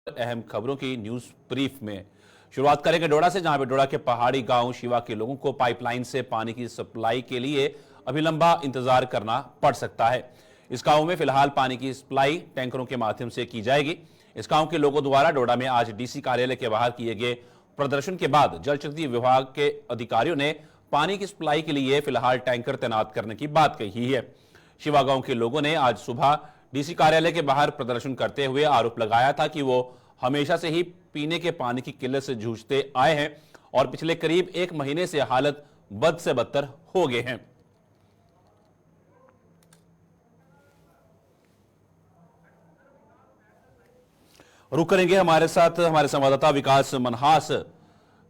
अहम खबरों की न्यूज ब्रीफ में शुरुआत करेंगे डोडा से, जहां पे डोडा के पहाड़ी गांव शिवा के लोगों को पाइपलाइन से पानी की सप्लाई के लिए अभी लंबा इंतजार करना पड़ सकता है। इस गांव में फिलहाल पानी की सप्लाई टैंकरों के माध्यम से की जाएगी। इस गांव के लोगों द्वारा डोडा में आज डीसी कार्यालय के बाहर किए गए प्रदर्शन के बाद जल शक्ति विभाग के अधिकारियों ने पानी की सप्लाई के लिए फिलहाल टैंकर तैनात करने की बात कही है। शिवा गांव के लोगों ने आज सुबह डीसी कार्यालय के बाहर प्रदर्शन करते हुए आरोप लगाया था कि वो हमेशा से ही पीने के पानी की किल्लत से जूझते आए हैं और पिछले करीब एक महीने से हालत बद से बदतर हो गए हैं। रुक करेंगे, हमारे साथ हमारे संवाददाता विकास मनहास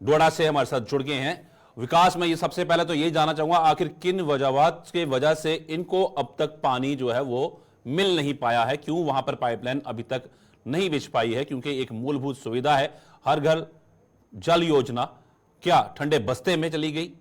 डोडा से हमारे साथ जुड़ गए हैं। विकास, मैं ये सबसे पहले तो ये जानना चाहूंगा, आखिर किन वजहों के वजह से इनको अब तक पानी जो है वो मिल नहीं पाया है? क्यों वहां पर पाइपलाइन अभी तक नहीं बिछ पाई है? क्योंकि एक मूलभूत सुविधा है हर घर जल योजना, क्या ठंडे बस्ते में चली गई?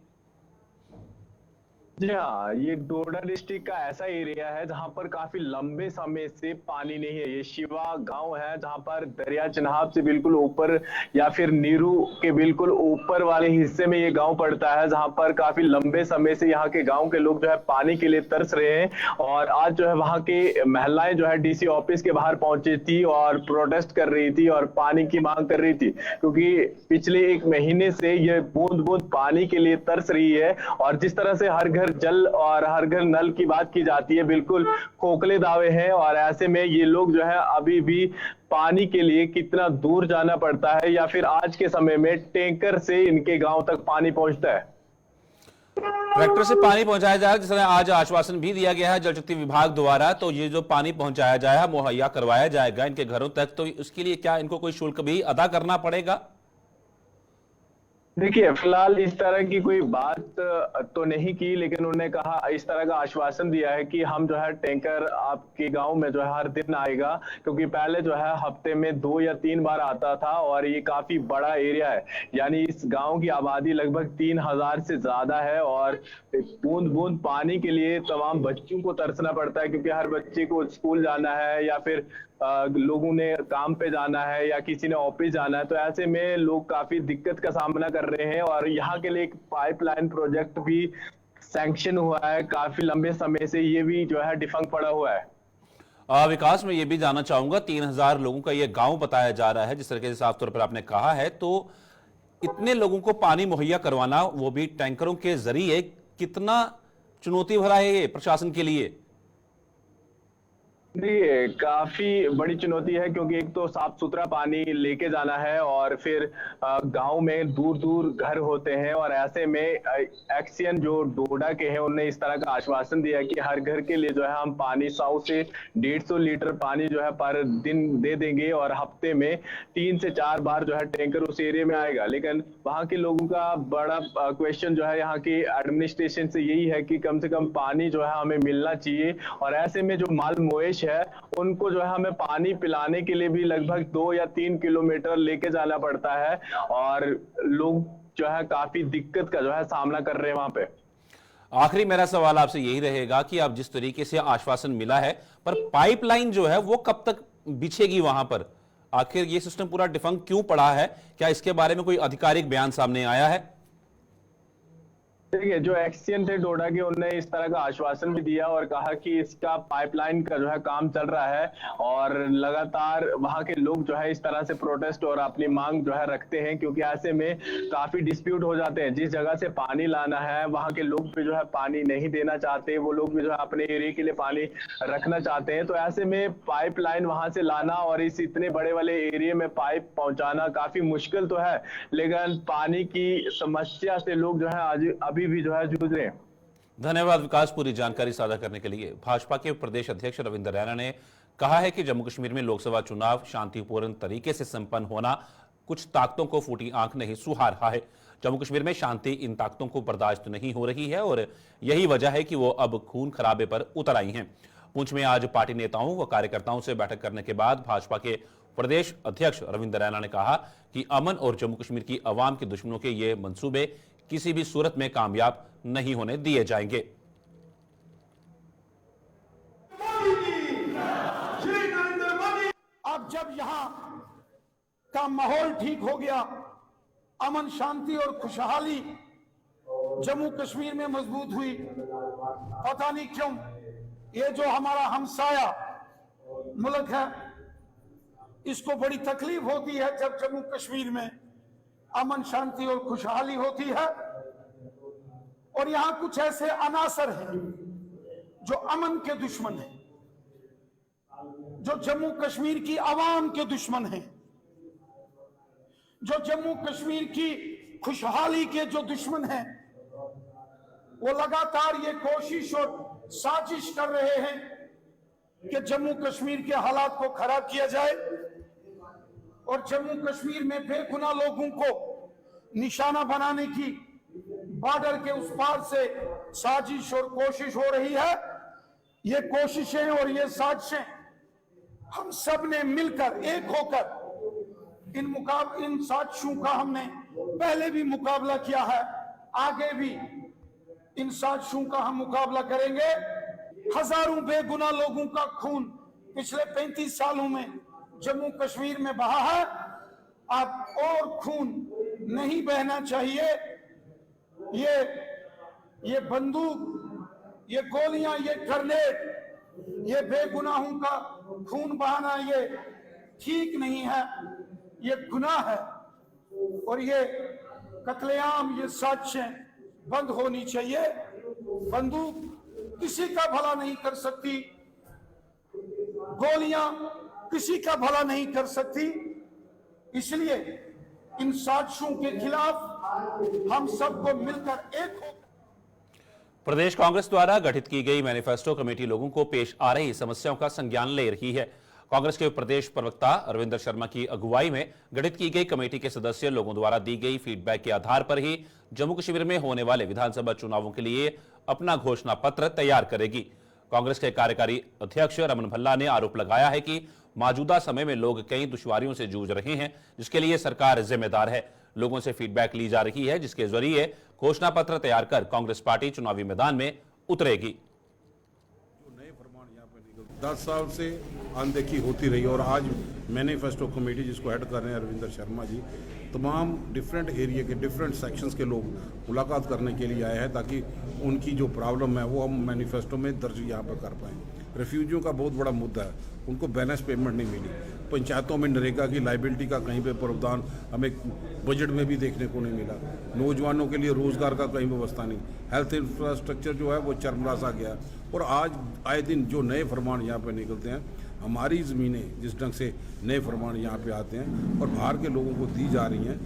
जी हाँ, ये डोडा डिस्ट्रिक्ट का ऐसा एरिया है जहां पर काफी लंबे समय से पानी नहीं है। ये शिवा गांव है जहां पर दरिया चिनाब से बिल्कुल ऊपर या फिर नीरू के बिल्कुल ऊपर वाले हिस्से में ये गांव पड़ता है, जहां पर काफी लंबे समय से यहाँ के गांव के लोग जो है पानी के लिए तरस रहे हैं। और आज जो है वहां के महिलाएं जो है डीसी ऑफिस के बाहर पहुंची थी और प्रोटेस्ट कर रही थी और पानी की मांग कर रही थी, क्योंकि पिछले एक महीने से ये बूंद बूंद पानी के लिए तरस रही है। और जिस तरह से हर घर जल और हर घर नल की बात की जाती है, बिल्कुल खोखले दावे हैं। और ऐसे में ये लोग जो है अभी भी पानी के लिए कितना दूर जाना पड़ता है, या फिर आज के समय में टैंकर से इनके गांव तक पानी पहुंचता है। ट्रैक्टर से पानी पहुंचाया जाएगा, जिस तरह आज आश्वासन भी दिया गया है जल शक्ति विभाग द्वारा। तो ये जो पानी पहुंचाया जाएगा, मुहैया करवाया जाएगा इनके घरों तक, तो उसके लिए क्या इनको कोई शुल्क भी अदा करना पड़ेगा? देखिए, फिलहाल इस तरह की कोई बात तो नहीं की, लेकिन उन्होंने कहा, इस तरह का आश्वासन दिया है कि हम जो है टैंकर आपके गांव में जो है हर दिन आएगा, क्योंकि पहले जो है हफ्ते में 2 या 3 बार आता था। और ये काफी बड़ा एरिया है, यानी इस गांव की आबादी लगभग 3000 से ज्यादा है। और बूंद बूंद पानी के लिए तमाम बच्चों को तरसना पड़ता है, क्योंकि हर बच्चे को स्कूल जाना है या फिर लोगों ने काम पे जाना है या किसी ने ऑफिस जाना है। तो ऐसे में लोग काफी दिक्कत का सामना कर रहे हैं। और यहाँ के लिए एक पाइपलाइन प्रोजेक्ट भी सैंक्शन हुआ है काफी लंबे समय से, ये भी जो है डिफंक पड़ा हुआ है। विकास, मैं ये भी जानना चाहूंगा, 3000 लोगों का ये गांव बताया जा रहा है, जिस तरह के साफ तौर पर आपने कहा है, तो इतने लोगों को पानी मुहैया करवाना, वो भी टैंकरों के जरिए, कितना चुनौती भरा है ये प्रशासन के लिए? देखिए, काफी बड़ी चुनौती है, क्योंकि एक तो साफ सुथरा पानी लेके जाना है और फिर गांव में दूर दूर घर होते हैं। और ऐसे में एक्सियन जो डोडा के हैं, उन्होंने इस तरह का आश्वासन दिया कि हर घर के लिए जो है हम पानी 100 से 150 लीटर पानी जो है पर दिन दे देंगे, और हफ्ते में 3 से 4 बार जो है टैंकर उस एरिया में आएगा। लेकिन वहां के लोगों का बड़ा क्वेश्चन जो है यहाँ की एडमिनिस्ट्रेशन से यही है कि कम से कम पानी जो है हमें मिलना चाहिए। और ऐसे में जो माल मवेश है, उनको जो है हमें पानी पिलाने के लिए भी लगभग 2 या 3 किलोमीटर लेके जाना पड़ता है। और लोग जो है काफी दिक्कत का जो है सामना कर रहे हैं वहां पे। आखिरी मेरा सवाल आपसे यही रहेगा कि अब जिस तरीके से आश्वासन मिला है, पर पाइपलाइन जो है वो कब तक बिछेगी वहां पर? आखिर ये सिस्टम पूरा डिफंक क्यों पड़ा है? क्या इसके बारे में कोई आधिकारिक बयान सामने आया है? देखिए, जो एक्सियन थे डोडा के, उन्होंने इस तरह का आश्वासन भी दिया और कहा कि इसका पाइपलाइन का जो है काम चल रहा है। और लगातार वहां के लोग जो है इस तरह से प्रोटेस्ट और अपनी मांग जो है रखते हैं, क्योंकि ऐसे में काफी डिस्प्यूट हो जाते हैं। जिस जगह से पानी लाना है, वहां के लोग भी जो है पानी नहीं देना चाहते, वो लोग भी जो है अपने एरिया के लिए पानी रखना चाहते हैं। तो ऐसे में पाइपलाइन वहां से लाना और इस इतने बड़े वाले एरिया में पाइप पहुंचाना काफी मुश्किल तो है, लेकिन पानी की समस्या से लोग जो है आज अभी भी जो है जूझ रहे हैं। धन्यवाद विकास, पूरी जानकारी साझा करने के लिए। भाजपा के प्रदेश अध्यक्ष रविंद्र रैना ने कहा है कि जम्मू कश्मीर में लोकसभा चुनाव शांतिपूर्ण तरीके से संपन्न होना कुछ ताकतों को फूटी आंख नहीं सुहा रहा है। जम्मू कश्मीर में शांति इन ताकतों को बर्दाश्त नहीं हो रही है और यही वजह है कि वो अब खून खराबे पर उतर आई हैं। पुंछ में आज पार्टी नेताओं व कार्यकर्ताओं से बैठक करने के बाद भाजपा के प्रदेश अध्यक्ष रविंद्र रैना ने कहा कि अमन और जम्मू कश्मीर की अवाम के दुश्मनों के ये मंसूबे किसी भी सूरत में कामयाब नहीं होने दिए जाएंगे। अब जब यहां का माहौल ठीक हो गया, अमन शांति और खुशहाली जम्मू कश्मीर में मजबूत हुई। पता नहीं क्यों ये जो हमारा हमसाया मुल्क है, इसको बड़ी तकलीफ होती है जब जम्मू कश्मीर में अमन शांति और खुशहाली होती है। और यहां कुछ ऐसे अनासर हैं जो अमन के दुश्मन हैं, जो जम्मू कश्मीर की आवाम के दुश्मन हैं, जो जम्मू कश्मीर की खुशहाली के जो दुश्मन हैं। वो लगातार ये कोशिश और साजिश कर रहे हैं कि जम्मू कश्मीर के हालात को खराब किया जाए और जम्मू कश्मीर में बेगुनाह लोगों को निशाना बनाने की बॉर्डर के उस पार से साजिश और कोशिश हो रही है। ये कोशिशें और ये साजिशें हम सब ने मिलकर एक होकर इन साजिशों का हमने पहले भी मुकाबला किया है, आगे भी इन साजिशों का हम मुकाबला करेंगे। हजारों बेगुनाह लोगों का खून पिछले 35 सालों में जम्मू कश्मीर में बहा है। अब और खून नहीं बहना चाहिए। ये बंदूक, ये गोलियां, ये ग्रेनेड, ये बेगुनाहों का खून बहाना ये ठीक नहीं है, ये गुनाह है। और ये कत्लेआम, ये साजिशें बंद होनी चाहिए। बंदूक किसी का भला नहीं कर सकती, गोलियां किसी का भला नहीं कर सकती। इसलिए इन साजिशों के खिलाफ हम सबको मिलकर एक हो। प्रदेश कांग्रेस द्वारा गठित की गई मैनिफेस्टो कमेटी लोगों को पेश आ रही समस्याओं का संज्ञान ले रही है। कांग्रेस के प्रदेश प्रवक्ता रविंदर शर्मा की अगुवाई में गठित की गई कमेटी के सदस्य लोगों द्वारा दी गई फीडबैक के आधार पर ही जम्मू कश्मीर में होने वाले विधानसभा चुनावों के लिए अपना घोषणा पत्र तैयार करेगी। कांग्रेस के कार्यकारी अध्यक्ष रमन भल्ला ने आरोप लगाया है कि मौजूदा समय में लोग कई दुश्वारियों से जूझ रहे हैं, जिसके लिए सरकार जिम्मेदार है। लोगों से फीडबैक ली जा रही है, जिसके जरिए घोषणा पत्र तैयार कर कांग्रेस पार्टी चुनावी मैदान में उतरेगी। 10 साल से अनदेखी होती रही और आज मैनिफेस्टो कमेटी जिसको हेड कर रहे हैं रविंदर शर्मा जी, तमाम डिफरेंट एरिया के डिफरेंट सेक्शंस के लोग मुलाकात करने के लिए आए हैं ताकि उनकी जो प्रॉब्लम है वो हम मैनिफेस्टो में दर्ज यहाँ पर कर पाएँ। रेफ्यूजियों का बहुत बड़ा मुद्दा है, उनको बैलेंस पेमेंट नहीं मिली। पंचायतों में नरेगा की लाइबिलिटी का कहीं पे प्रावधान हमें बजट में भी देखने को नहीं मिला। नौजवानों के लिए रोजगार का कहीं व्यवस्था नहीं। हेल्थ इंफ्रास्ट्रक्चर जो है वो चरमरा सा गया। और आज आए दिन जो नए फरमान यहाँ पे निकलते हैं, हमारी ज़मीनें जिस ढंग से नए फरमान यहाँ पे आते हैं और बाहर के लोगों को दी जा रही हैं,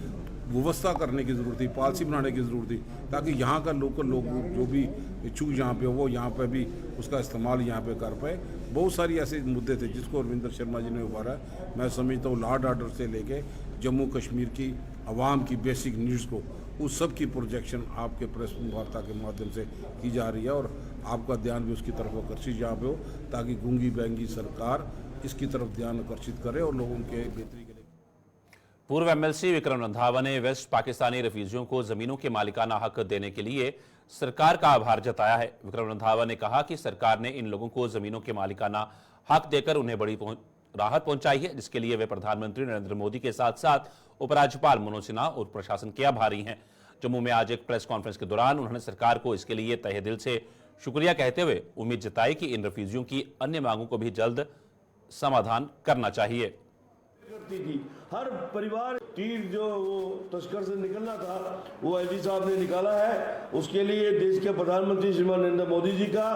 व्यवस्था करने की ज़रूरत थी, पॉलिसी बनाने की ज़रूरत थी ताकि यहाँ का लोकल लोग जो भी इच्छुक यहाँ पे हो वो यहाँ पे भी उसका इस्तेमाल यहाँ पे कर पाए। बहुत सारी ऐसे मुद्दे थे जिसको रविंदर शर्मा जी ने उभारा। मैं समझता हूँ लॉ एंड ऑर्डर से लेके जम्मू कश्मीर की आवाम की बेसिक नीड्स को, उस सब की प्रोजेक्शन आपके प्रेस वार्ता के माध्यम से की जा रही है और आपका ध्यान भी उसकी तरफ आकर्षित यहाँ पे हो ताकि गूंगी बैंगी सरकार इसकी तरफ ध्यान आकर्षित करे और लोगों के बेहतरी के लिए। पूर्व एमएलसी विक्रम रंधावा ने वेस्ट पाकिस्तानी रेफ्यूजियों को जमीनों के मालिकाना हक देने के लिए सरकार का आभार जताया है। विक्रम रंधावा ने कहा कि सरकार ने इन लोगों को जमीनों के मालिकाना हक देकर उन्हें बड़ी राहत पहुंचाई है, जिसके लिए वे प्रधानमंत्री नरेंद्र मोदी के साथ साथ उपराज्यपाल मनोज सिन्हा और प्रशासन के आभारी हैं। जम्मू में आज एक प्रेस कॉन्फ्रेंस के दौरान उन्होंने सरकार को इसके लिए तहे दिल से शुक्रिया कहते हुए उम्मीद जताई कि इन रेफ्यूजियों की अन्य मांगों को भी जल्द समाधान करना चाहिए। हर परिवार तीर जो वो तस्कर से निकलना था वो एलजी साहब ने निकाला है। उसके लिए देश के प्रधानमंत्री श्रीमान नरेंद्र मोदी जी का,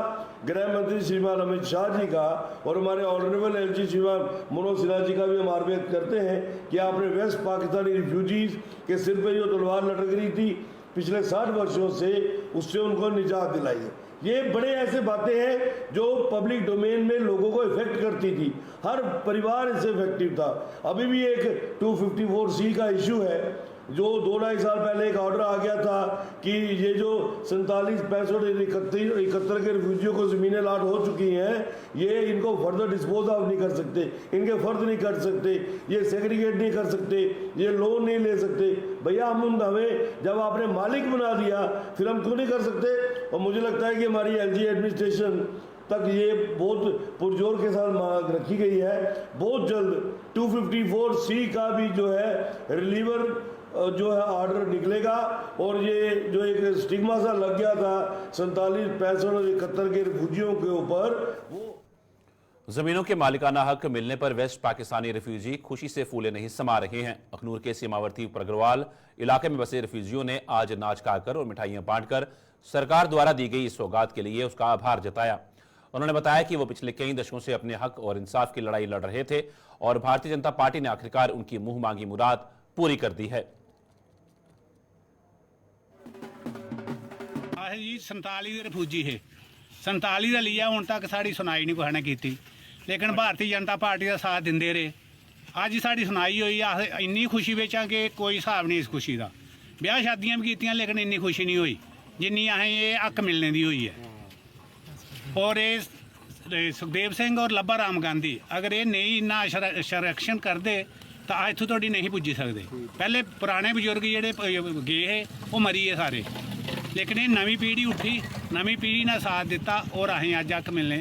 गृह मंत्री श्रीमान अमित शाह जी का और हमारे ऑनरेबल एलजी श्रीमान मनोज सिन्हा जी का भी हम आभार व्यक्त करते हैं कि आपने वेस्ट पाकिस्तानी रिफ्यूजीज के सिर पे जो तलवार लटक रही थी पिछले 60 वर्षों से, उससे उनको निजात दिलाई है। ये बड़े ऐसे बातें हैं जो पब्लिक डोमेन में लोगों को इफेक्ट करती थी, हर परिवार इससे इफेक्टिव था। अभी भी एक 254C का इशू है जो 2-2.5 साल पहले एक ऑर्डर आ गया था कि ये जो 47, 65, 71 के रिफ्यूजियों को ज़मीनें लाट हो चुकी हैं, ये इनको फर्दर डिस्पोज ऑफ नहीं कर सकते, इनके फर्द नहीं कर सकते, ये सेग्रीगेट नहीं कर सकते, ये लोन नहीं ले सकते। भैया हमें जब आपने मालिक बना दिया फिर हम क्यों नहीं कर सकते? और मुझे लगता है कि हमारी एलजी एडमिनिस्ट्रेशन तक ये बहुत पुरजोर के साथ मांग रखी गई है। बहुत जल्द 254C का भी जो है रिलीवर जो है ऑर्डर निकलेगा और ये जो एक स्टिग्मा सा लग गया था 47, 65 और 71 के रिफ्यूजियों के ऊपर, वो जमीनों के मालिकाना हक मिलने पर वेस्ट पाकिस्तानी रिफ्यूजी खुशी से फूले नहीं समा रहे हैं। अखनूर के सीमावर्ती प्रगरवाल इलाके में बसे रिफ्यूजियों ने आज नाच गाकर और मिठाइयां बांटकर सरकार द्वारा दी गई इस सौगात के लिए उसका आभार जताया। उन्होंने बताया कि वो पिछले कई दशकों से अपने हक और इंसाफ की लड़ाई लड़ रहे थे और भारतीय जनता पार्टी ने आखिरकार उनकी मुंह मांगी मुराद पूरी कर दी है। जी 47 रिफ्यूजी है, 47 का लिया हूँ तक साड़ी सुनाई नहीं कुछ ने की, लेकिन भारतीय जनता पार्टी का साथ देंदे रहे। अज साड़ी सुनाई हुई अस इन्नी खुशी बिच हाँ कि कोई हिसाब नहीं इस खुशी का। ब्याह शादियां भी कीतियां लेकिन इन्नी खुशी नहीं हुई जिन्नी असें ये हक मिलने की हुई है। और ये सुखदेव सिंह और लब्बा राम गांधी अगर ये नहीं इन्ना संरक्षण करते तो अज इतों थोड़ी नहीं पुजी सकते। पहले पुराने बजुर्ग जोड़े गए है वो मरी है सारे, लेकिन ये नवी पीढ़ी उठी, नवी पीढ़ी ने साथ दिता और असें अज हक मिलने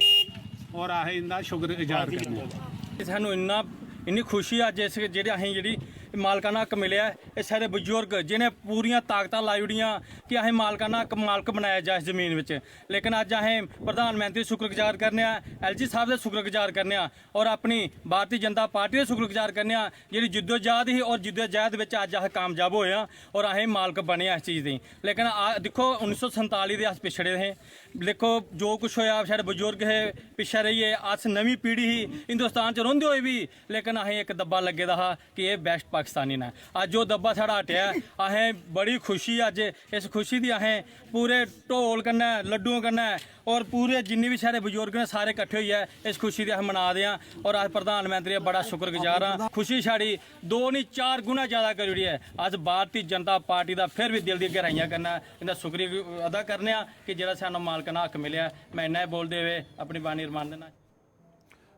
और असें इनका शुक्रगुजार करने। सानू इन्नी खुशी अज इस जी मालकाना हक मिले ये सारे बजुर्ग जिन्हें पूरियां ताकत लाई ओड़ियां कि असें मालकाना हक मालक बनाया जाए इस जमीन में, लेकिन अज असें प्रधानमंत्री शुक्रगुजार करने, LG साहब के शुक्रगुजार करने और अपनी भारतीय जनता पार्टी के शुक्रगुजार करने जी जिद्दोजहद ही और जिद्दोजहद में अज अस कामयाब होए और असें मालक बने इस चीज़ की। लेकिन देखो 1947 के अस पिछड़े थे, देखो जो कुछ होया साढ़े बजुर्ग है पिछे रहिए, अस नवी पीढ़ी ही हिंदुस्तान च रौंदे होए भी, लेकिन असें एक दब्बा लगे दा हा कि ये बेस्ट पाकिस्तानी ने। अज जो दब्बा साढ़ा हटिया असें बड़ी खुशी, अज इस खुशी की असें पूरे ढोल कन्नै लड्डुओं कन्नै और पूरे जिन्ने भी सारे बजुर्ग ने सारे कट्ठे होइए इस खुशी की अस मना दे और अस प्रधानमंत्री बड़ा शुक्रगुजार हाँ। खुशी साड़ी 2 नहीं 4 गुना ज़्यादा करी ओड़ी है। अस भारतीय जनता पार्टी का फिर भी दिल दी गहराइयां करना इनका शुक्रिया अदा करने कि जो सानू मालकाना हक मिले। मैं इन्ना बोलते हुए अपनी बानी रमान देना।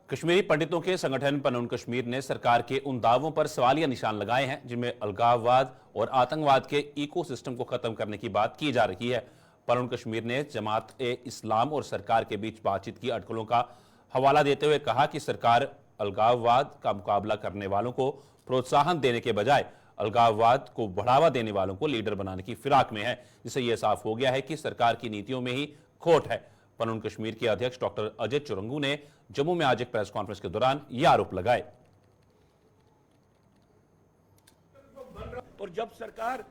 कश्मीरी पंडितों के संगठन पनून कश्मीर ने सरकार के उन दावों पर सवालिया निशान लगाए हैं जिनमें अलगाववाद और आतंकवाद के इकोसिस्टम को खत्म करने की बात की जा रही है। पनून कश्मीर ने जमात-ए-इस्लाम और सरकार के बीच बातचीत की अटकलों का हवाला देते हुए कहा कि सरकार अलगाववाद का मुकाबला करने वालों को प्रोत्साहन देने के बजाय अलगाववाद को बढ़ावा देने वालों को लीडर बनाने की फिराक में है, जिससे यह साफ हो गया है कि सरकार की नीतियों में ही खोट है। पनून कश्मीर के अध्यक्ष डॉक्टर अजय चुरंगू ने जम्मू में आज एक प्रेस कॉन्फ्रेंस के दौरान यह आरोप लगाए। और जब सरकार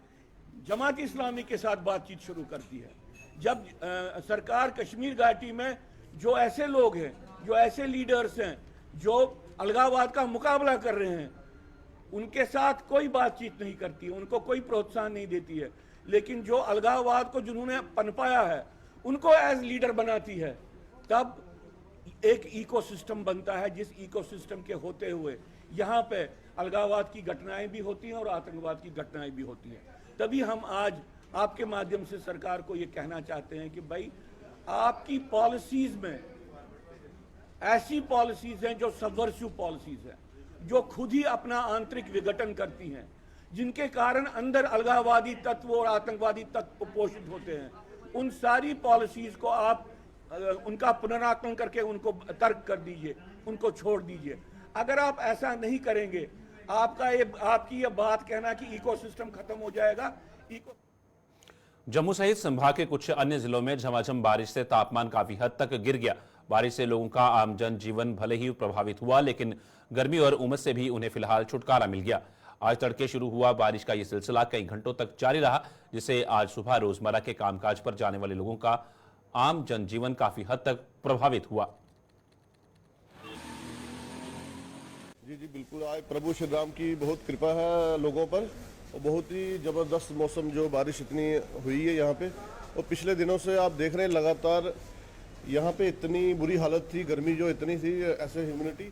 जमात इस्लामी के साथ बातचीत शुरू करती है, जब सरकार कश्मीर घाटी में जो ऐसे लोग हैं, जो ऐसे लीडर्स हैं जो अलगाववाद का मुकाबला कर रहे हैं, उनके साथ कोई बातचीत नहीं करती, उनको कोई प्रोत्साहन नहीं देती है, लेकिन जो अलगाववाद को जिन्होंने पनपाया है उनको एज लीडर बनाती है, तब एक इकोसिस्टम बनता है जिस इकोसिस्टम के होते हुए यहाँ पे अलगाववाद की घटनाएं भी होती हैं और आतंकवाद की घटनाएं भी होती हैं। तभी हम आज आपके माध्यम से सरकार को ये कहना चाहते हैं कि भाई आपकी पॉलिसीज में ऐसी पॉलिसीज हैं जो सबवर्सिव पॉलिसीज हैं, जो खुद ही अपना आंतरिक विघटन करती हैं, जिनके कारण अंदर अलगाववादी तत्व और आतंकवादी तत्व पोषित होते हैं। उन सारी पॉलिसीज को आप उनका पुनराकलन करके उनको तर्क कर दीजिए, उनको छोड़ दीजिए। अगर आप ऐसा नहीं करेंगे, आपकी ये बात कहना कि इकोसिस्टम खत्म हो जाएगा। जम्मू सहित संभाग के कुछ अन्य जिलों में झमाझम बारिश से तापमान काफी हद तक गिर गया। बारिश से लोगों का आम जन जीवन भले ही प्रभावित हुआ, लेकिन गर्मी और उमस से भी उन्हें फिलहाल छुटकारा मिल गया। आज तड़के शुरू हुआ बारिश का यह सिलसिला कई घंटों तक जारी रहा, जिससे आज सुबह रोजमर्रा के कामकाज पर जाने वाले लोगों का आम जनजीवन काफी हद तक प्रभावित हुआ। जी बिल्कुल, आज प्रभु श्री राम की बहुत कृपा है लोगों पर और बहुत ही ज़बरदस्त मौसम, जो बारिश इतनी हुई है यहाँ पे। और पिछले दिनों से आप देख रहे हैं लगातार यहाँ पे इतनी बुरी हालत थी, गर्मी जो इतनी थी, ऐसे ह्यूमिडिटी।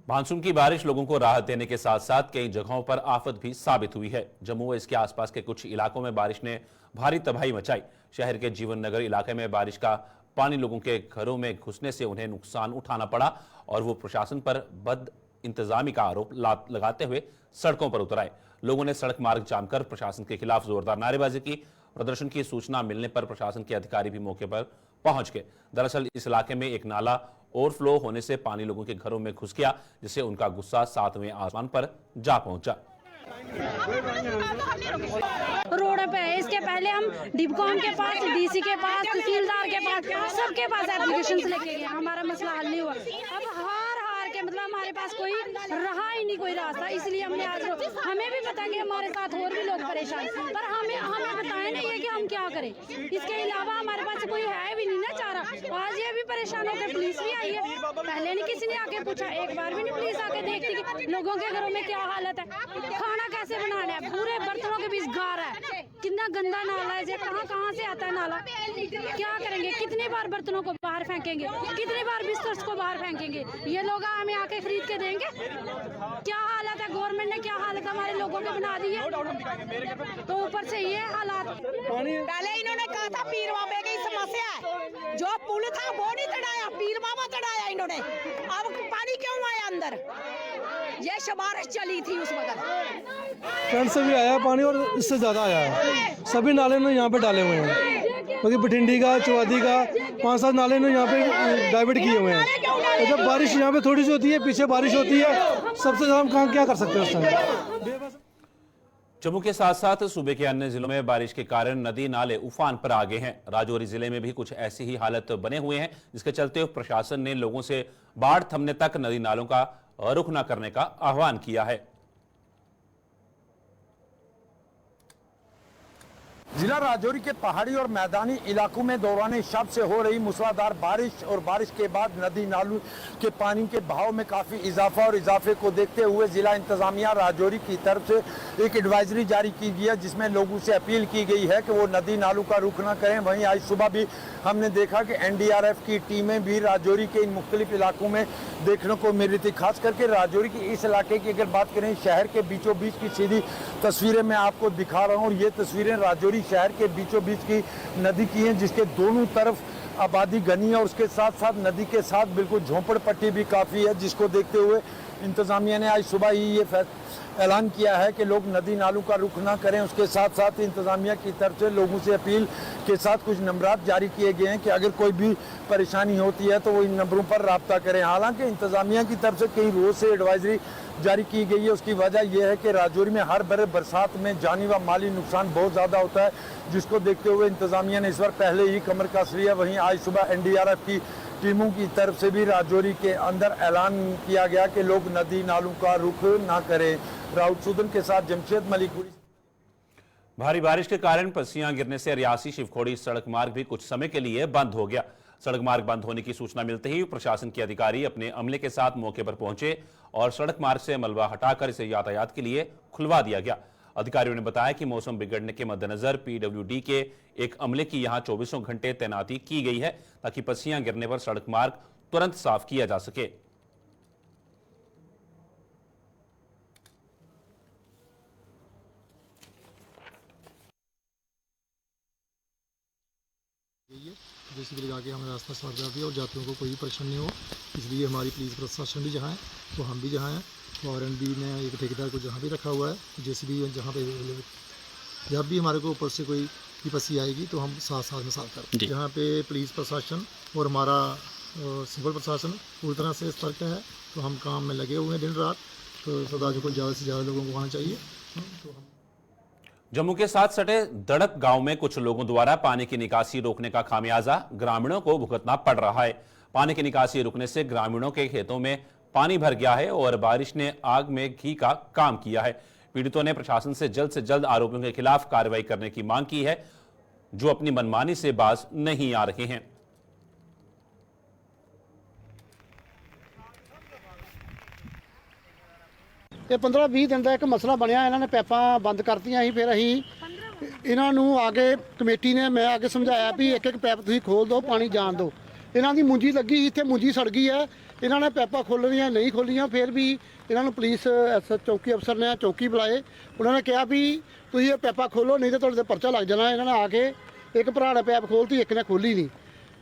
मानसून की बारिश लोगों को राहत देने के साथ साथ कई जगहों पर आफत भी साबित हुई है। जम्मू व इसके आसपास के कुछ इलाकों में बारिश ने भारी तबाही मचाई। शहर के जीवन नगर इलाके में बारिश का पानी लोगों के घरों में घुसने से उन्हें नुकसान उठाना पड़ा और वो प्रशासन पर बद इंतजामी का आरोप लगाते हुए सड़कों पर उतर आए। लोगों ने सड़क मार्ग जाम कर प्रशासन के खिलाफ जोरदार नारेबाजी की। प्रदर्शन की सूचना मिलने पर प्रशासन के अधिकारी भी मौके पर पहुंच गए। दरअसल इस इलाके में एक नाला ओवरफ्लो होने से पानी लोगों के घरों में घुस गया, जिससे उनका गुस्सा 7वें आसमान पर जा पहुंचा। रोड पे है, इसके पहले हम डिबकॉम के पास, डीसी के पास, तहसीलदार के पास, सबके पास एप्लीकेशंस लेके गए, हमारा मसला हल नहीं हुआ। अब हार के मतलब हमारे पास कोई रहा ही नहीं कोई रास्ता, इसलिए हमने आज हमें भी पता कि हमारे साथ और भी लोग परेशान, पर हमें बताया नहीं है कि हम क्या करें। इसके अलावा हमारे पास कोई है भी नहीं ना चारा। आज ये भी परेशान होकर पुलिस भी आई है, पहले नहीं किसी ने आके पूछा, एक बार भी नहीं पुलिस आके देखती कि लोगों के घरों में क्या हालत है, खाना कैसे बनाना है, पूरे बर्तनों के बीच गार है, कितना गंदा नाला है, कहाँ से आता है नाला, क्या करेंगे, कितनी बार बर्तनों को बाहर फेंकेंगे, कितनी बार बिस्तर को बाहर फेंकेंगे, ये लोग हमें आके खरीद के देंगे। क्या हालत है, गवर्नमेंट ने क्या हालत हमारे लोगों के बना दी है, तो ऊपर से ये हालात। पहले इन्होंने कहा था पीर बाबे की समस्या है, जो पुल था वो नहीं तड़ाया, पीर बाबा तड़ाया इन्होंने। अब पानी क्यों आया अंदर, ये सिफारिश चली थी उस वक्त, फ्रंट से भी आया पानी और इससे ज्यादा आया है। सभी नाले ने यहाँ पे डाले हुए हैं, क्योंकि बठिंडी का, चौवादी का 5-7 नाले ने यहाँ पे डाइवर्ट किए हुए हैं। तो जब बारिश यहाँ पे थोड़ी सी होती है, पीछे बारिश होती है, सबसे ज्यादा हम कहाँ क्या कर सकते हैं उस टाइम। जम्मू के साथ साथ सूबे के अन्य जिलों में बारिश के कारण नदी नाले उफान पर आ गए हैं। राजौरी जिले में भी कुछ ऐसी ही हालत बने हुए हैं, जिसके चलते प्रशासन ने लोगों से बाढ़ थमने तक नदी नालों का रुख न करने का आह्वान किया है। जिला राजौरी के पहाड़ी और मैदानी इलाकों में दौरान शब से हो रही मूसलाधार बारिश और बारिश के बाद नदी नालों के पानी के बहाव में काफ़ी इजाफा, और इजाफे को देखते हुए जिला इंतजामिया राजौरी की तरफ से एक एडवाइजरी जारी की गई है, जिसमें लोगों से अपील की गई है कि वो नदी नालों का रुख न करें। वहीं आज सुबह भी हमने देखा कि NDRF की टीमें भी राजौरी के इन मुख्तलिफ इलाकों में देखने को मिल रही थी। खास करके राजौरी की इस इलाके की अगर बात करें, शहर के बीचों बीच की सीधी तस्वीरें मैं आपको दिखा रहा हूँ, और ये तस्वीरें राजौरी शहर के बीचों बीच की नदी की हैं, जिसके दोनों तरफ आबादी घनी है और उसके साथ साथ नदी के साथ बिल्कुल झोंपड़पट्टी भी काफ़ी है, जिसको देखते हुए इंतजामिया ने आज सुबह ही ये ऐलान किया है कि लोग नदी नालों का रुख ना करें। उसके साथ साथ इंतजामिया की तरफ से लोगों से अपील के साथ कुछ नंबरात जारी किए गए हैं कि अगर कोई भी परेशानी होती है तो वो इन नंबरों पर रब्ता करें। हालांकि इंतजामिया की तरफ से कई रोज से एडवाइजरी जारी की गई है। उसकी वजह यह है कि राजौरी में हर बरसात में जानी व माली नुकसान बहुत ज़्यादा होता है, जिसको देखते हुए इंतजामिया ने इस बार पहले ही कमर कस लिया। वहीं आज सुबह NDRF की टीमों की तरफ से भी राजौरी के अंदर ऐलान किया गया कि लोग नदी नालों का रुख ना करें। राउत सुदन के साथ जमशेद मलिक। भारी बारिश के कारण पस्सियां गिरने से रियासी शिवखोड़ी सड़क मार्ग भी कुछ समय के लिए बंद हो गया। सड़क मार्ग बंद होने की सूचना मिलते ही प्रशासन के अधिकारी अपने अमले के साथ मौके पर पहुंचे और सड़क मार्ग से मलबा हटाकर इसे यातायात के लिए खुलवा दिया गया। अधिकारियों ने बताया कि मौसम बिगड़ने के मद्देनजर PWD के एक अमले की यहां 24 घंटे तैनाती की गई है, ताकि पस्सियां गिरने पर सड़क मार्ग तुरंत साफ किया जा सके। जेसीबी लगा के हमें रास्ता साफ कर दिया और यात्रियों को कोई परेशानी हो, इसलिए हमारी पुलिस प्रशासन भी जहाँ है तो हम भी जहाँ हैं, RNB ने एक ठेकेदार को जहाँ भी रखा हुआ है, जेसीबी जहाँ पे जब भी हमारे को ऊपर से कोई विपत्ति आएगी तो हम साथ में साथ करते हैं। यहाँ पे पुलिस प्रशासन और हमारा सिविल प्रशासन पूरी तरह से सतर्क है, तो हम काम में लगे हुए हैं दिन रात। तो सरदार को ज़्यादा से ज़्यादा लोगों को आना चाहिए। तो हम जम्मू के साथ सटे दड़क गांव में कुछ लोगों द्वारा पानी की निकासी रोकने का खामियाजा ग्रामीणों को भुगतना पड़ रहा है। पानी की निकासी रुकने से ग्रामीणों के खेतों में पानी भर गया है और बारिश ने आग में घी का काम किया है। पीड़ितों ने प्रशासन से जल्द आरोपियों के खिलाफ कार्रवाई करने की मांग की है, जो अपनी मनमानी से बाज नहीं आ रहे हैं। ਇਹ 15-20 ਦਿਨ ਦਾ ਇੱਕ ਮਸਲਾ ਬਣਿਆ, ਇਹਨਾਂ ਨੇ ਪੈਪਾਂ ਬੰਦ ਕਰਤੀਆਂ ਸੀ। ਫਿਰ ਅਸੀਂ ਇਹਨਾਂ ਨੂੰ ਆਗੇ ਕਮੇਟੀ ਨੇ ਮੈਂ ਆਗੇ ਸਮਝਾਇਆ ਵੀ ਇੱਕ ਪੈਪ ਤੁਸੀਂ ਖੋਲ ਦਿਓ, ਪਾਣੀ ਜਾਣ ਦਿਓ। ਇਹਨਾਂ ਦੀ ਮੁੰਜੀ ਲੱਗੀ, ਇੱਥੇ ਮੁੰਜੀ ਸੜ ਗਈ ਹੈ। ਇਹਨਾਂ ਨੇ ਪੈਪਾਂ ਖੋਲ੍ਹਣੀਆਂ ਨਹੀਂ ਖੋਲ੍ਹੀਆਂ। ਫਿਰ ਵੀ ਇਹਨਾਂ ਨੂੰ ਪੁਲਿਸ ਚੌਕੀ ਅਫਸਰ ਨੇ ਚੌਕੀ ਬੁਲਾਏ, ਉਹਨਾਂ ਨੇ ਕਿਹਾ ਵੀ ਤੁਸੀਂ ਇਹ ਪੈਪਾਂ ਖੋਲੋ, ਨਹੀਂ ਤਾਂ ਤੁਹਾਡੇ ਤੇ ਪਰਚਾ ਲੱਗ ਜਾਣਾ। ਇਹਨਾਂ ਨੇ ਆ ਕੇ ਇੱਕ ਭਰਾ ਨੇ ਪੈਪ ਖੋਲ੍ਹਤੀ, ਇੱਕ ਨੇ ਖੋਲ੍ਹੀ ਨਹੀਂ।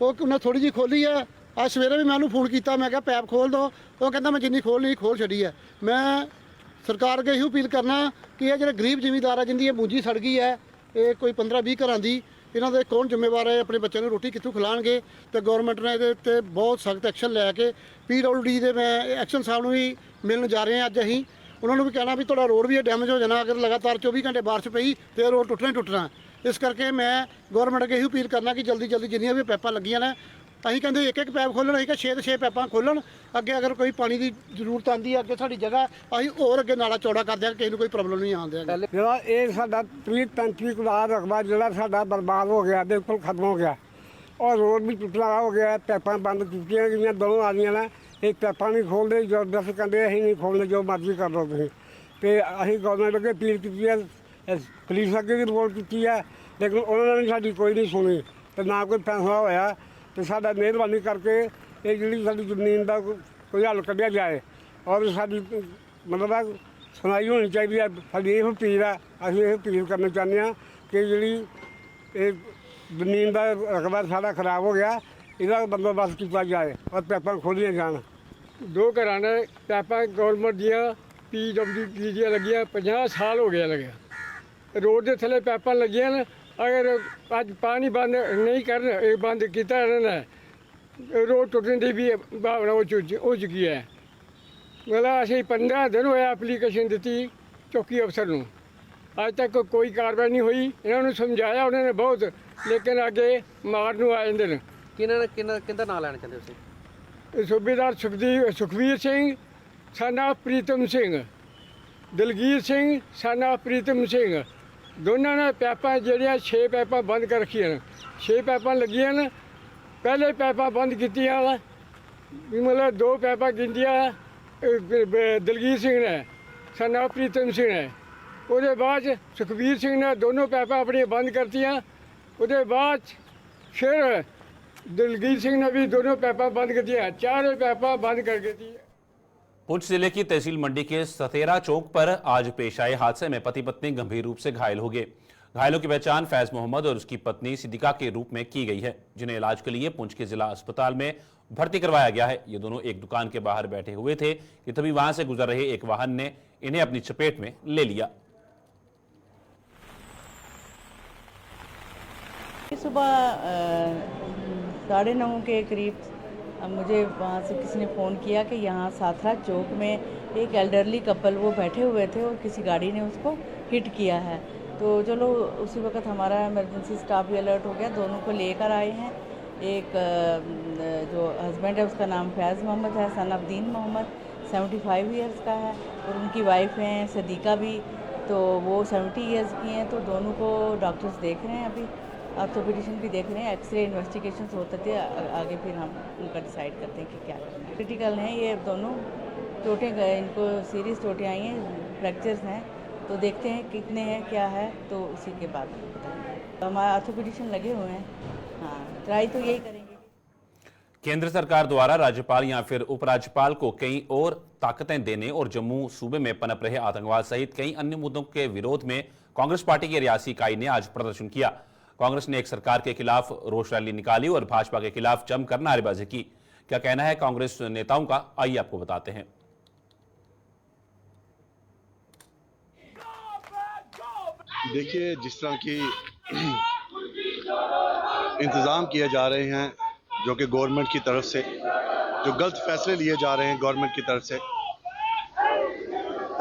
ਉਹਨੇ ਥੋੜ੍ਹੀ ਜਿਹੀ ਖੋਲ੍ਹੀ ਹੈ। ਅੱਜ ਸਵੇਰੇ ਵੀ ਮੈਂ ਉਹਨੂੰ ਫੋਨ ਕੀਤਾ, ਮੈਂ ਕਿਹਾ ਪੈਪ ਖੋਲ੍ਹ ਦਿਓ। ਉਹ ਕਹਿੰਦਾ ਮੈਂ ਜਿੰਨੀ ਖੋਲ੍ਹਣੀ ਖੋਲ੍ਹ ਛੱਡੀ ਹੈ। ਮੈਂ ਸਰਕਾਰ ਅੱਗੇ ਇਹੋ ਅਪੀਲ ਕਰਨਾ ਕਿ ਇਹ ਜਿਹੜੇ ਗਰੀਬ ਜ਼ਿਮੀਂਦਾਰ ਆ, ਜਿੰਦੀ ਇਹ ਮੁੰਜੀ ਸੜ ਗਈ ਹੈ, ਇਹ ਕੋਈ 15-20 ਘਰਾਂ ਦੀ, ਇਹਨਾਂ ਦੇ ਕੌਣ ਜ਼ਿੰਮੇਵਾਰ ਹੈ, ਆਪਣੇ ਬੱਚਿਆਂ ਨੂੰ ਰੋਟੀ ਕਿੱਥੋਂ ਖਿਲਾਣਗੇ। ਤੇ ਗਵਰਨਮੈਂਟ ਨੇ ਇਹਦੇ ਉੱਤੇ ਬਹੁਤ ਸਖਤ ਐਕਸ਼ਨ ਲੈ ਕੇ PWD ਦੇ ਮੈਂ ਐਕਸ਼ਨ ਸਾਹਿਬ ਨੂੰ ਵੀ ਮਿਲਣ ਜਾ ਰਹੇ ਹਾਂ ਅੱਜ ਅਸੀਂ। ਉਹਨਾਂ ਨੂੰ ਵੀ ਕਹਿਣਾ ਵੀ ਤੁਹਾਡਾ ਰੋਡ ਵੀ ਡੈਮੇਜ ਹੋ ਜਾਣਾ, ਅਗਰ ਲਗਾਤਾਰ 24 ਘੰਟੇ ਬਾਰਿਸ਼ ਪਈ ਤੇ ਰੋਡ ਟੁੱਟਣਾ ਹੀ ਟੁੱਟਣਾ। ਇਸ ਕਰਕੇ ਮੈਂ ਗਵਰਨਮੈਂਟ ਅੱਗੇ ਇਹੀ ਅਪੀਲ ਕਰਨਾ ਕਿ ਜਲਦੀ ਜਿੰਨੀਆਂ ਵੀ ਪੈਪਾਂ ਲੱਗੀਆਂ ਨੇ, ਅਸੀਂ ਕਹਿੰਦੇ ਇੱਕ ਪੈਪ ਖੋਲ੍ਹਣ, ਅਸੀਂ ਕਿ 6 ਤੋਂ 6 ਪੈਪਾਂ ਖੋਲ੍ਹਣ। ਅੱਗੇ ਅਗਰ ਕੋਈ ਪਾਣੀ ਦੀ ਜ਼ਰੂਰਤ ਆਉਂਦੀ ਹੈ, ਅੱਗੇ ਸਾਡੀ ਜਗ੍ਹਾ ਅਸੀਂ ਹੋਰ ਅੱਗੇ ਨਾਲਾ ਚੌੜਾ ਕਰ ਦਿਆਂਗੇ, ਕਿਸੇ ਨੂੰ ਕੋਈ ਪ੍ਰੋਬਲਮ ਨਹੀਂ ਆਉਣ ਦਿਆਂਗੇ। ਜਿਹੜਾ ਇਹ ਸਾਡਾ 30-35 ਕਿੱਲਾ ਰਕਬਾ ਜਿਹੜਾ ਸਾਡਾ ਬਰਬਾਦ ਹੋ ਗਿਆ, ਬਿਲਕੁਲ ਖਤਮ ਹੋ ਗਿਆ। ਔਰ ਰੋਡ ਵੀ ਟੁੱਟਣਾ ਹੋ ਗਿਆ, ਪੈਪਾਂ ਬੰਦ ਕੀਤੀਆਂ ਗਈਆਂ ਦੋਨੋਂ ਆਦਮੀਆਂ ਨੇ। ਇਹ ਪੈਪਾਂ ਨਹੀਂ ਖੋਲ੍ਹਦੇ, ਜੋ ਦੱਸ ਕਹਿੰਦੇ ਅਸੀਂ ਨਹੀਂ ਖੋਲ੍ਹਦੇ, ਜੋ ਮਰਜ਼ੀ ਕਰ ਲਓ ਤੁਸੀਂ। ਤੇ ਅਸੀਂ ਗਵਰਨਮੈਂਟ ਅੱਗੇ ਅਪੀਲ ਕੀਤੀ ਹੈ, ਪੁਲਿਸ ਅੱਗੇ ਵੀ ਰਿਪੋਰਟ ਕੀਤੀ ਹੈ, ਲੇਕਿਨ ਉਹਨਾਂ ਨੇ ਸਾਡੀ ਕੋਈ ਨਹੀਂ ਸੁਣੀ ਤੇ ਨਾ ਕੋਈ ਫੈਸਲਾ ਹੋਇਆ। ਤੇ ਸਾਡਾ ਮਿਹਰਬਾਨੀ ਕਰਕੇ ਇਹ ਜਿਹੜੀ ਸਾਡੀ ਜ਼ਮੀਨ ਦਾ ਕੋਈ ਹੱਲ ਕੱਢਿਆ ਜਾਏ ਔਰ ਸਾਡੀ ਮਤਲਬ ਸੁਣਾਈ ਹੋਣੀ ਚਾਹੀਦੀ ਹੈ। ਸਾਡੀ ਇਹ ਅਪੀਲ ਹੈ, ਅਸੀਂ ਇਹ ਅਪੀਲ ਕਰਨਾ ਚਾਹੁੰਦੇ ਹਾਂ ਕਿ ਜਿਹੜੀ ਇਹ ਜ਼ਮੀਨ ਦਾ ਰਕਬਾ ਸਾਡਾ ਖਰਾਬ ਹੋ ਗਿਆ, ਇਹਦਾ ਬੰਦੋਬਸਤ ਕੀਤਾ ਜਾਏ ਔਰ ਪੈਪਾਂ ਖੋਲ੍ਹੀਆਂ ਜਾਣ। 2 ਘਰਾਂ ਨੇ ਪੈਪਾਂ ਗੌਰਮੈਂਟ ਦੀਆਂ PWD ਦੀਆਂ ਲੱਗੀਆਂ 50 ਸਾਲ ਹੋ ਗਿਆ ਲੱਗਿਆ। ਰੋਡ ਦੇ ਥੱਲੇ ਪੈਪਾਂ ਲੱਗੀਆਂ ਨੇ। ਅਗਰ ਅੱਜ ਪਾਣੀ ਬੰਦ ਨਹੀਂ ਕਰਨ, ਇਹ ਬੰਦ ਕੀਤਾ ਇਹਨਾਂ ਨੇ, ਰੋਡ ਟੁੱਟਣ ਦੀ ਵੀ ਭਾਵਨਾ ਹੋ ਚੁੱਕੀ ਹੈ। ਮਤਲਬ ਅਸੀਂ 15 ਦਿਨ ਹੋਇਆ ਐਪਲੀਕੇਸ਼ਨ ਦਿੱਤੀ ਚੌਕੀ ਅਫਸਰ ਨੂੰ, ਅੱਜ ਤੱਕ ਕੋਈ ਕਾਰਵਾਈ ਨਹੀਂ ਹੋਈ। ਇਹਨਾਂ ਨੂੰ ਸਮਝਾਇਆ ਉਹਨਾਂ ਨੇ ਬਹੁਤ, ਲੇਕਿਨ ਅੱਗੇ ਮਾਰ ਨੂੰ ਆ ਜਾਂਦੇ ਨੇ। ਕਿਹਦਾ ਨਾਂ ਲੈਣਾ ਚਾਹੁੰਦੇ ਤੁਸੀਂ? ਸੂਬੇਦਾਰ ਸੁਖਵੀਰ ਸਿੰਘ ਸਾਨਾ ਪ੍ਰੀਤਮ ਸਿੰਘ, ਦਲਗੀਰ ਸਿੰਘ ਸਾਨਾ ਪ੍ਰੀਤਮ ਸਿੰਘ, ਦੋਨਾਂ ਨੇ ਪੈਪਾਂ ਜਿਹੜੀਆਂ 6 ਪੈਪਾਂ ਬੰਦ ਕਰ ਰੱਖੀਆਂ ਨੇ। 6 ਪੈਪਾਂ ਲੱਗੀਆਂ ਨੇ, ਪਹਿਲੇ ਪੈਪਾਂ ਬੰਦ ਕੀਤੀਆਂ ਮਤਲਬ 2 ਪੈਪਾਂ ਗਿਣਤੀਆਂ ਦਲਗੀਰ ਸਿੰਘ ਨੇ, ਸਾਨਾ ਪ੍ਰੀਤਮ ਸਿੰਘ ਨੇ। ਉਹਦੇ ਬਾਅਦ ਸੁਖਵੀਰ ਸਿੰਘ ਨੇ ਦੋਨੋਂ ਪੈਪਾਂ ਆਪਣੀਆਂ ਬੰਦ ਕਰਤੀਆਂ। ਉਹਦੇ ਬਾਅਦ ਫਿਰ दलगीर सिंह ने भी दोनों पैपा बंद कर दिया, 4 पैपा बंद करके दिए। पुंछ जिले की तहसील मंडी के सतेरा चौक पर आज पेश आए हादसे में पति पत्नी गंभीर रूप से घायल हो गए। घायलों की पहचान फैज मोहम्मद और उसकी पत्नी सिद्दीका के रूप में की गई है, जिन्हें इलाज के लिए पुंछ के जिला अस्पताल में भर्ती करवाया गया है। ये दोनों एक दुकान के बाहर बैठे हुए थे कि तभी वहां से गुजर रहे एक वाहन ने इन्हें अपनी चपेट में ले लिया। सुबह 9:30 के करीब मुझे वहाँ से किसी ने फ़ोन किया कि यहाँ साथरा चौक में एक एल्डरली कपल वो बैठे हुए थे और किसी गाड़ी ने उसको हिट किया है। तो चलो उसी वक्त हमारा इमरजेंसी स्टाफ भी अलर्ट हो गया, दोनों को लेकर आए हैं। एक जो हस्बैंड है उसका नाम फैज़ मोहम्मद है, son of Deen Mohammad 75 years का है, और उनकी वाइफ हैं सदीका भी, तो वो 70 ईयर्स की हैं। तो दोनों को डॉक्टर्स देख रहे हैं, अभी ऑर्थोपेडिशियन भी देख रहे हैं, एक्सरे इन्वेस्टिगेशन होते थे, आगे फिर हम उनका डिसाइड करते हैं कि क्या करना है। क्रिटिकल हैं ये दोनों, चोटें गए, इनको सीरियस चोटें आई हैं, फ्रैक्चर्स हैं, तो देखते हैं कितने हैं क्या है, तो उसी के बाद बताएंगे। हमारे ऑर्थोपेडिशियन लगे हुए हैं, हाँ ट्राई तो यही करेंगे। केंद्र सरकार द्वारा राज्यपाल या फिर उपराज्यपाल को कई और ताकतें देने और जम्मू सूबे में पनप रहे आतंकवाद सहित कई अन्य मुद्दों के विरोध में कांग्रेस पार्टी की रियासी इकाई ने आज प्रदर्शन किया। कांग्रेस ने एक सरकार के खिलाफ रोष रैली निकाली और भाजपा के खिलाफ जमकर नारेबाजी की। क्या कहना है कांग्रेस नेताओं का, आइए आपको बताते हैं। देखिए, जिस तरह की इंतज़ाम किए जा रहे हैं जो कि गवर्नमेंट की तरफ से, जो गलत फैसले लिए जा रहे हैं गवर्नमेंट की तरफ से,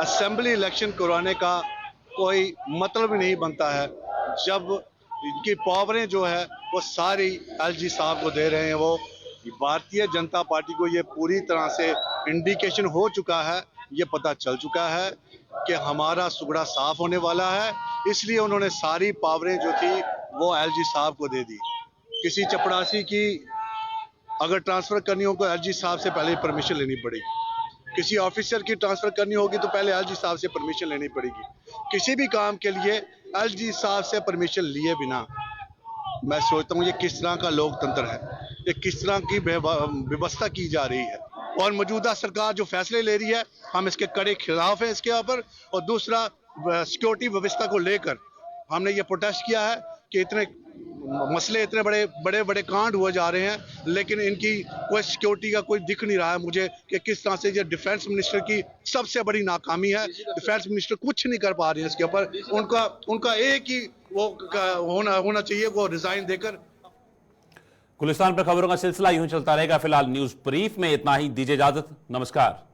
असेंबली इलेक्शन करवाने का कोई मतलब ही नहीं बनता है जब इनकी पावरें जो है वो सारी एलजी साहब को दे रहे हैं। वो भारतीय जनता पार्टी को ये पूरी तरह से इंडिकेशन हो चुका है, ये पता चल चुका है कि हमारा सुगड़ा साफ होने वाला है, इसलिए उन्होंने सारी पावरें जो थी वो एलजी साहब को दे दी। किसी चपड़ासी की अगर ट्रांसफ़र करनी हो तो एलजी साहब से पहले परमिशन लेनी पड़ेगी, किसी ऑफिसर की ट्रांसफ़र करनी होगी तो पहले एलजी साहब से परमिशन लेनी पड़ेगी। किसी भी काम के लिए एलजी साहब से परमिशन लिए बिना, मैं सोचता हूँ ये किस तरह का लोकतंत्र है, ये किस तरह की व्यवस्था की जा रही है। और मौजूदा सरकार जो फैसले ले रही है हम इसके कड़े खिलाफ हैं इसके ऊपर। और दूसरा, सिक्योरिटी व्यवस्था को लेकर हमने ये प्रोटेस्ट किया है कि इतने मसले, इतने बड़े बड़े कांड हुए जा रहे हैं, लेकिन इनकी कोई सिक्योरिटी का कोई दिख नहीं रहा है मुझे कि किस तरह से ये डिफेंस मिनिस्टर की सबसे बड़ी नाकामी है। डिफेंस मिनिस्टर कुछ नहीं कर पा रहे हैं इसके ऊपर। उनका एक ही वो होना चाहिए, वो रिजाइन देकर। गुलिस्तान पर खबरों का सिलसिला यूं चलता रहेगा। फिलहाल न्यूज ब्रीफ में इतना ही। दीजिए इजाजत, नमस्कार।